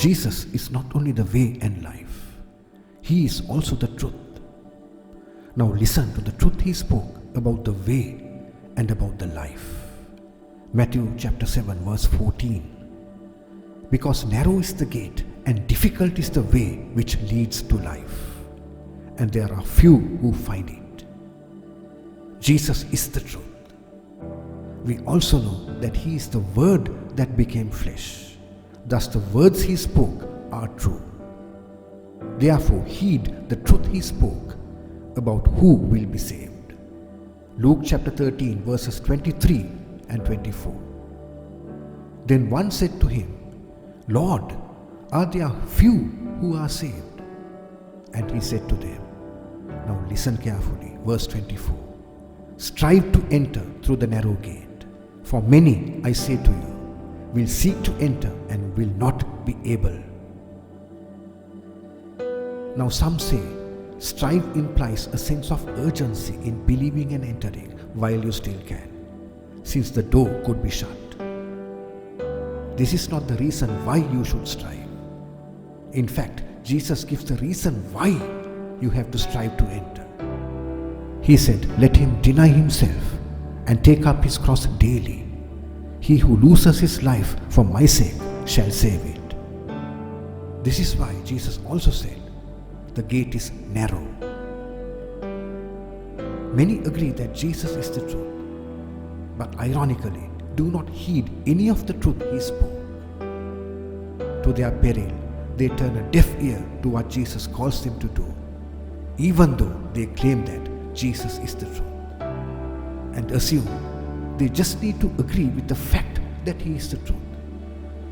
Jesus is not only the way and life, He is also the truth. Now listen to the truth He spoke about the way and about the life. Matthew chapter 7 verse 14. Because narrow is the gate and difficult is the way which leads to life, and there are few who find it. Jesus is the truth. We also know that He is the Word that became flesh. Thus the words He spoke are true. Therefore heed the truth He spoke about who will be saved. Luke chapter 13 verses 23 and 24. Then one said to Him, Lord, are there few who are saved? And He said to them, now listen carefully, verse 24. Strive to enter through the narrow gate. For many, I say to you, will seek to enter and will not be able. Now some say, strive implies a sense of urgency in believing and entering while you still can, since the door could be shut. This is not the reason why you should strive. In fact, Jesus gives the reason why you have to strive to enter. He said, let him deny himself and take up his cross daily. He who loses his life for my sake shall save it. This is why Jesus also said, the gate is narrow. Many agree that Jesus is the truth, but ironically do not heed any of the truth He spoke. To their peril, they turn a deaf ear to what Jesus calls them to do, even though they claim that Jesus is the truth, and assume they just need to agree with the fact that He is the truth,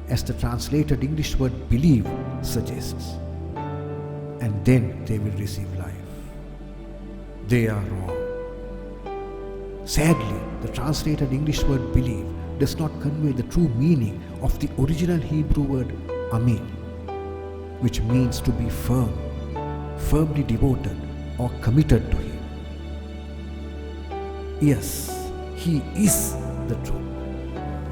as the translated English word believe suggests, and then they will receive life. They are wrong. Sadly, the translated English word believe does not convey the true meaning of the original Hebrew word amin, which means to be firm, firmly devoted or committed to Him. Yes, He is the truth,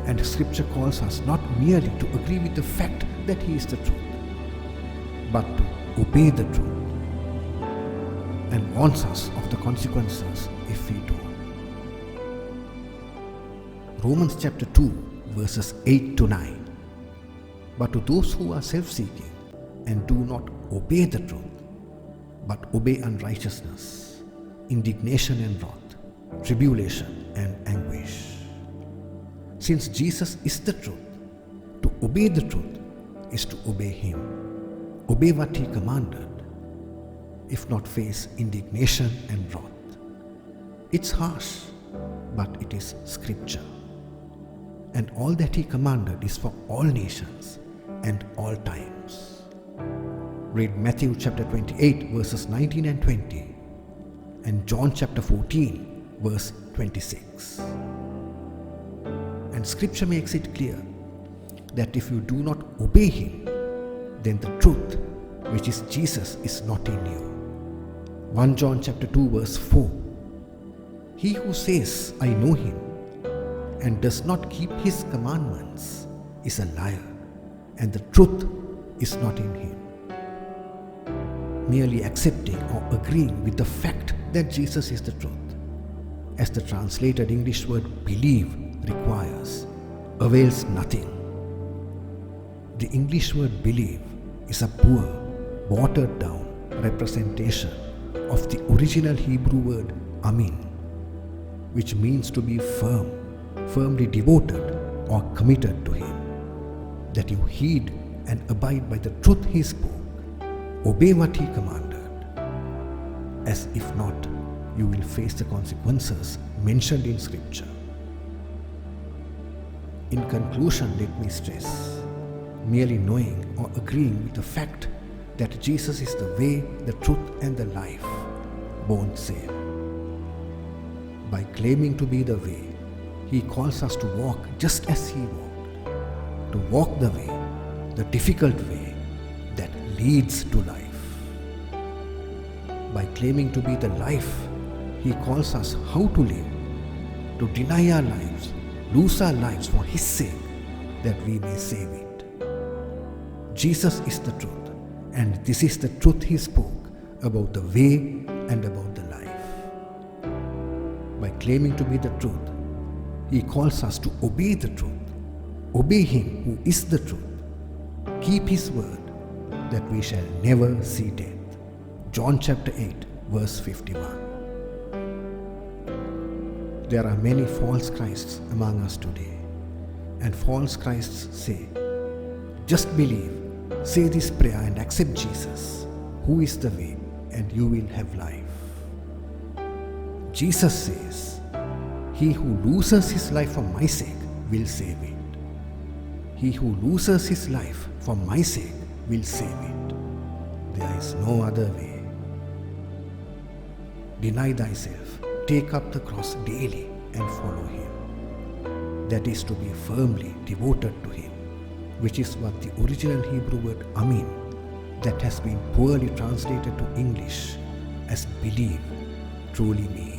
and Scripture calls us not merely to agree with the fact that He is the truth, but to obey the truth, and warns us of the consequences if we don't. Romans chapter 2 verses 8 to 9. But to those who are self-seeking and do not obey the truth, but obey unrighteousness, indignation and wrath, tribulation and anguish. Since Jesus is the truth, to obey the truth is to obey Him. Obey what He commanded, if not face indignation and wrath. It's harsh, but it is Scripture. And all that He commanded is for all nations and all times. Read Matthew chapter 28 verses 19 and 20 and John chapter 14 verse 26. And Scripture makes it clear that if you do not obey Him, then the truth, which is Jesus, is not in you. 1 John chapter 2 verse 4. He who says, I know Him, and does not keep His commandments is a liar, and the truth is not in him. Merely accepting or agreeing with the fact that Jesus is the truth, as the translated English word believe requires, avails nothing. The English word believe is a poor, watered down representation of the original Hebrew word amin, which means to be firm, firmly devoted or committed to Him, that you heed and abide by the truth He spoke, obey what He commanded, as if not, you will face the consequences mentioned in Scripture. In conclusion, let me stress, merely knowing or agreeing with the fact that Jesus is the way, the truth and the life won't save. By claiming to be the way, He calls us to walk just as He walked, to walk the way, the difficult way that leads to life. By claiming to be the life, He calls us how to live, to deny our lives, lose our lives for His sake, that we may save it. Jesus is the truth, and this is the truth he spoke about the way and about the life. By claiming to be the truth, he calls us to obey the truth, obey him who is the truth, keep his word, that we shall never see death. John chapter 8, verse 51. There are many false Christs among us today, and false Christs say, just believe, say this prayer and accept Jesus, who is the way, and you will have life. Jesus says, he who loses his life for my sake will save it. He who loses his life for my sake will save it. There is no other way. Deny thyself, take up the cross daily and follow him. That is to be firmly devoted to him, which is what the original Hebrew word amin, that has been poorly translated to English as believe, truly means.